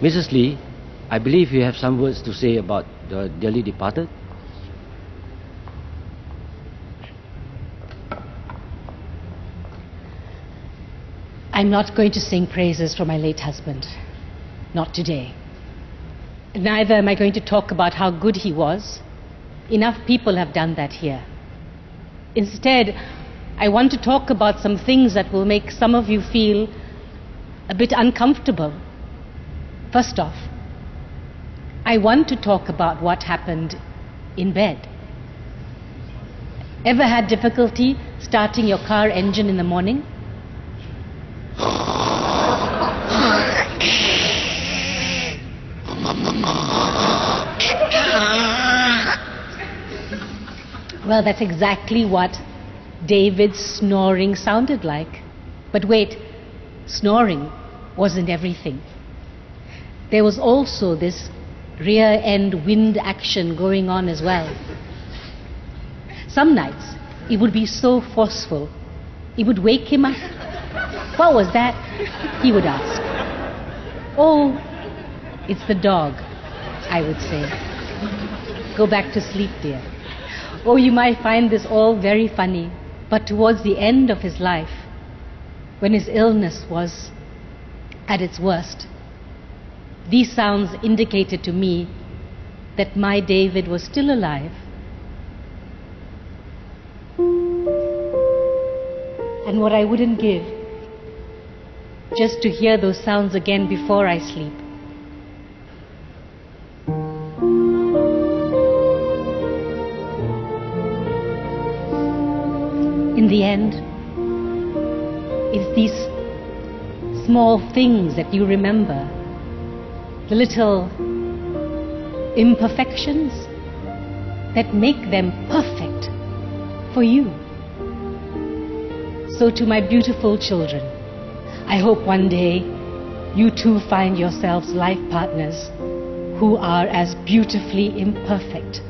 Mrs. Lee, I believe you have some words to say about the dearly departed. I'm not going to sing praises for my late husband. Not today. Neither am I going to talk about how good he was. Enough people have done that here. Instead, I want to talk about some things that will make some of you feel a bit uncomfortable. First off, I want to talk about what happened in bed. Ever had difficulty starting your car engine in the morning? Well, that's exactly what David's snoring sounded like. But wait, snoring wasn't everything. There was also this rear end wind action going on as well. Some nights it would be so forceful, it would wake him up. What was that? He would ask. Oh, it's the dog, I would say. Go back to sleep, dear. Oh, you might find this all very funny, but towards the end of his life, when his illness was at its worst, these sounds indicated to me that my David was still alive. And what I wouldn't give just to hear those sounds again before I sleep. In the end, it's these small things that you remember, the little imperfections that make them perfect for you. So to my beautiful children, I hope one day you too find yourselves life partners who are as beautifully imperfect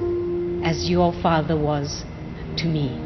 as your father was to me.